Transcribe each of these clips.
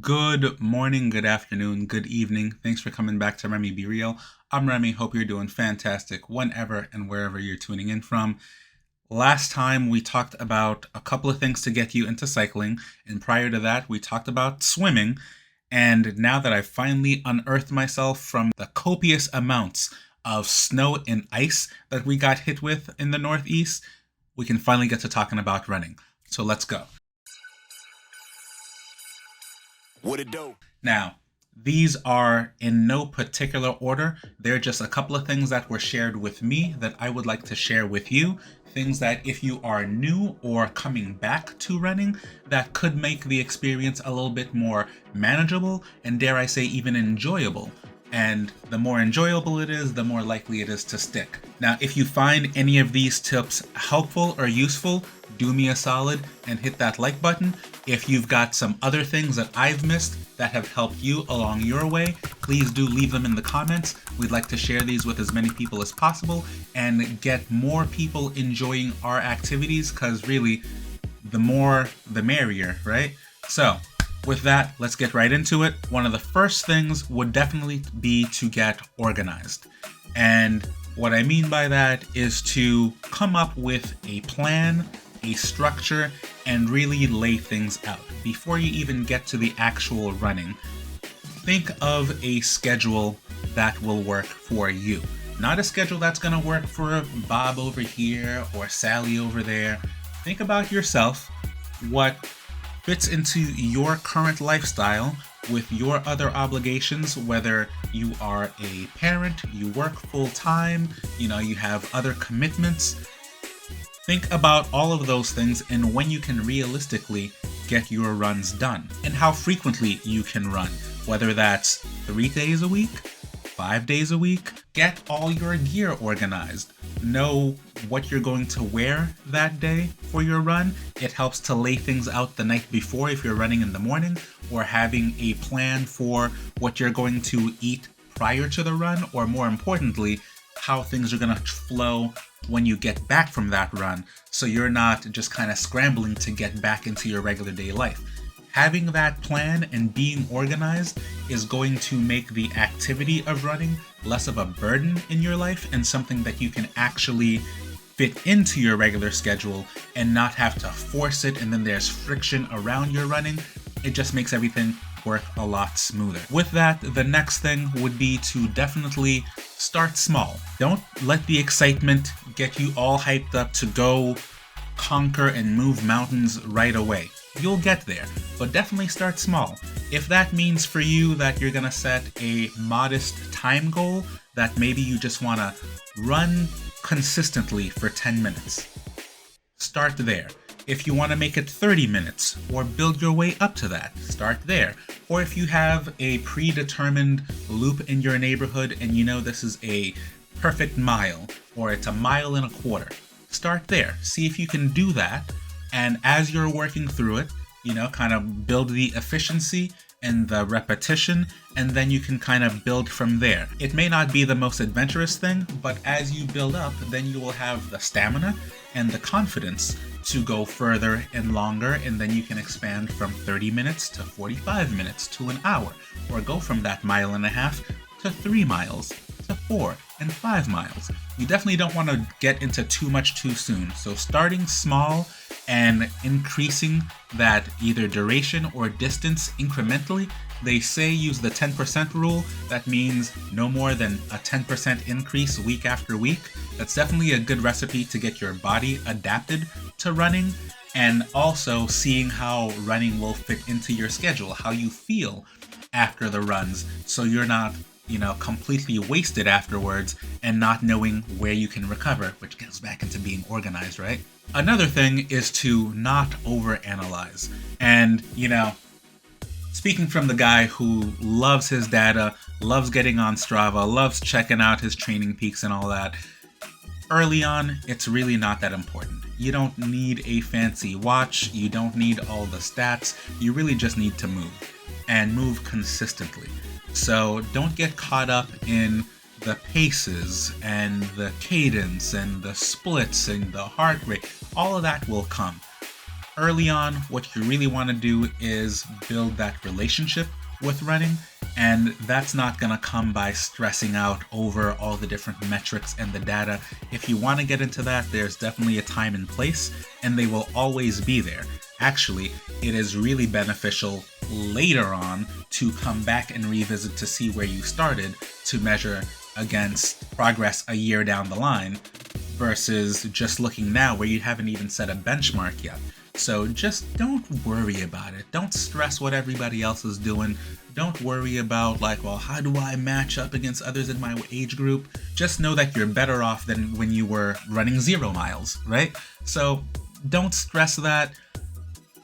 Good morning, good afternoon, good evening. Thanks for coming back to Remy Be Real. I'm Remy. Hope you're doing fantastic whenever and wherever you're tuning in from. Last time we talked about a couple of things to get you into cycling, and prior to that, we talked about swimming. And now that I've finally unearthed myself from the copious amounts of snow and ice that we got hit with in the Northeast, we can finally get to talking about running. So let's go. What it do? Now, these are in no particular order. They're just a couple of things that were shared with me that I would like to share with you. Things that if you are new or coming back to running, that could make the experience a little bit more manageable and, dare I say, even enjoyable. And the more enjoyable it is, the more likely it is to stick. Now, if you find any of these tips helpful or useful, do me a solid and hit that like button. If you've got some other things that I've missed that have helped you along your way, please do leave them in the comments. We'd like to share these with as many people as possible and get more people enjoying our activities, because really, the more the merrier, right? So, with that, let's get right into it. One of the first things would definitely be to get organized. And what I mean by that is to come up with a plan, a structure, and really lay things out. Before you even get to the actual running, think of a schedule that will work for you. Not a schedule that's going to work for Bob over here or Sally over there. Think about yourself, what fits into your current lifestyle with your other obligations, whether you are a parent, you work full time, you have other commitments. Think about all of those things and when you can realistically get your runs done and how frequently you can run, whether that's 3 days a week, 5 days a week. Get all your gear organized. Know what you're going to wear that day for your run. It helps to lay things out the night before if you're running in the morning, or having a plan for what you're going to eat prior to the run, or more importantly, how things are going to flow when you get back from that run, so you're not just kind of scrambling to get back into your regular day life. Having that plan and being organized is going to make the activity of running less of a burden in your life and something that you can actually fit into your regular schedule and not have to force it, and then there's friction around your running. It just makes everything work a lot smoother. With that, the next thing would be to definitely start small. Don't let the excitement get you all hyped up to go conquer and move mountains right away. You'll get there, but definitely start small. If that means for you that you're gonna set a modest time goal, that maybe you just wanna run consistently for 10 minutes, start there. If you want to make it 30 minutes or build your way up to that, start there. Or if you have a predetermined loop in your neighborhood and you know this is a perfect mile or it's a mile and a quarter, start there. See if you can do that. And as you're working through it, kind of build the efficiency and the repetition, and then you can kind of build from there. It may not be the most adventurous thing, but as you build up, then you will have the stamina and the confidence to go further and longer, and then you can expand from 30 minutes to 45 minutes to an hour, or go from that mile and a half to 3 miles to 4 and 5 miles. You definitely don't want to get into too much too soon, so starting small and increasing that either duration or distance incrementally. They say use the 10% rule. That means no more than a 10% increase week after week. That's definitely a good recipe to get your body adapted to running, and also seeing how running will fit into your schedule, how you feel after the runs, so you're not completely wasted afterwards and not knowing where you can recover, which gets back into being organized, right? Another thing is to not overanalyze. And, speaking from the guy who loves his data, loves getting on Strava, loves checking out his training peaks and all that, early on, it's really not that important. You don't need a fancy watch. You don't need all the stats. You really just need to move, and move consistently. So don't get caught up in the paces and the cadence and the splits and the heart rate. All of that will come. Early on, what you really want to do is build that relationship with running, and that's not going to come by stressing out over all the different metrics and the data. If you want to get into that, there's definitely a time and place, and they will always be there. Actually, it is really beneficial later on to come back and revisit to see where you started to measure against progress a year down the line versus just looking now where you haven't even set a benchmark yet. So just don't worry about it. Don't stress what everybody else is doing. Don't worry about well, how do I match up against others in my age group? Just know that you're better off than when you were running 0 miles, right? So don't stress that.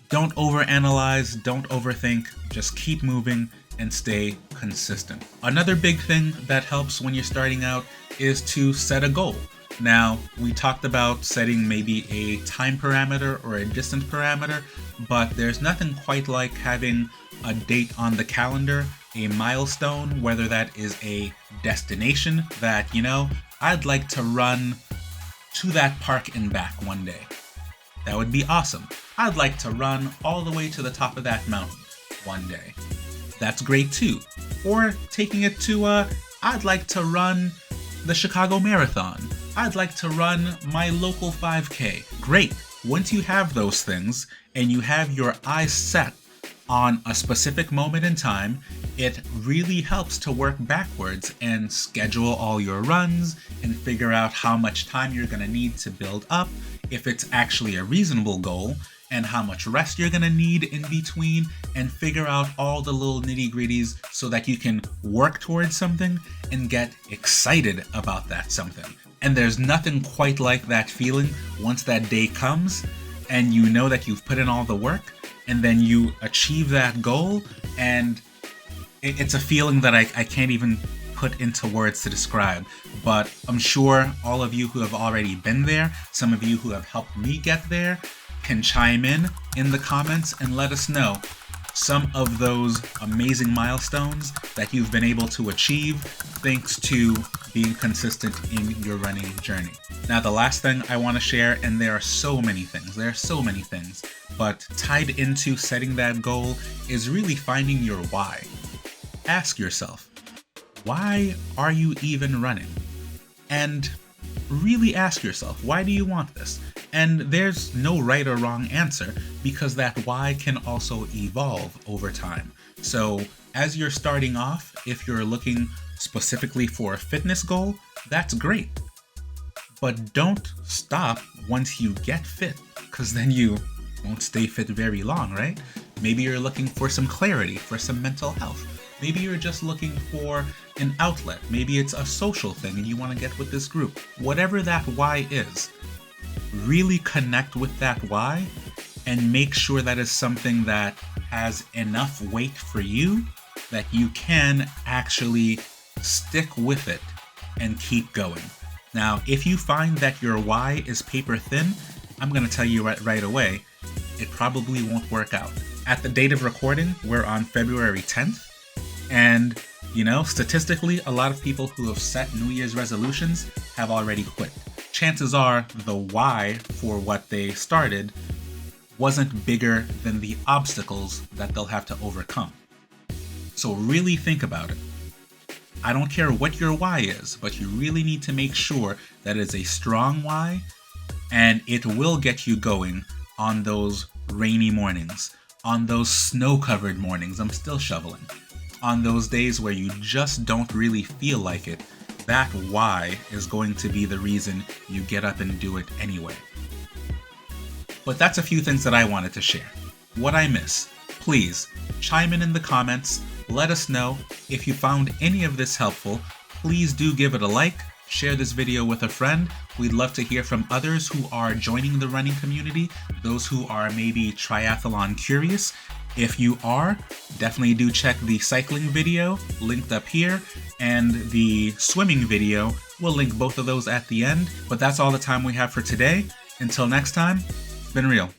Don't overanalyze. Don't overthink. Just keep moving and stay consistent. Another big thing that helps when you're starting out is to set a goal. Now, we talked about setting maybe a time parameter or a distance parameter, but there's nothing quite like having a date on the calendar, a milestone, whether that is a destination that, I'd like to run to that park and back one day. That would be awesome. I'd like to run all the way to the top of that mountain one day. That's great too. Or taking it to I'd like to run the Chicago Marathon. I'd like to run my local 5K. Great. Once you have those things and you have your eyes set on a specific moment in time, it really helps to work backwards and schedule all your runs and figure out how much time you're going to need to build up, if it's actually a reasonable goal, and how much rest you're going to need in between, and figure out all the little nitty-gritties so that you can work towards something and get excited about that something. And there's nothing quite like that feeling once that day comes and you know that you've put in all the work and then you achieve that goal, and it's a feeling that I can't even put into words to describe. But I'm sure all of you who have already been there, some of you who have helped me get there, can chime in the comments and let us know some of those amazing milestones that you've been able to achieve thanks to being consistent in your running journey. Now, the last thing I want to share, and there are so many things, but tied into setting that goal is really finding your why. Ask yourself, why are you even running? And really ask yourself, why do you want this? And there's no right or wrong answer, because that why can also evolve over time. So as you're starting off, if you're looking specifically for a fitness goal, that's great. But don't stop once you get fit, because then you won't stay fit very long, right? Maybe you're looking for some clarity, for some mental health. Maybe you're just looking for an outlet. Maybe it's a social thing and you want to get with this group. Whatever that why is, really connect with that why and make sure that is something that has enough weight for you that you can actually stick with it and keep going. Now, if you find that your why is paper thin, I'm going to tell you right away, it probably won't work out. At the date of recording, we're on February 10th. And, statistically, a lot of people who have set New Year's resolutions have already quit. Chances are the why for what they started wasn't bigger than the obstacles that they'll have to overcome. So really think about it. I don't care what your why is, but you really need to make sure that it's a strong why, and it will get you going on those rainy mornings, on those snow-covered mornings. I'm still shoveling. On those days where you just don't really feel like it, that why is going to be the reason you get up and do it anyway. But that's a few things that I wanted to share. What I miss, please chime in the comments. Let us know. If you found any of this helpful, please do give it a like, share this video with a friend. We'd love to hear from others who are joining the running community, those who are maybe triathlon curious. If you are, definitely do check the cycling video linked up here, and the swimming video. We'll link both of those at the end. But that's all the time we have for today. Until next time, it's been real.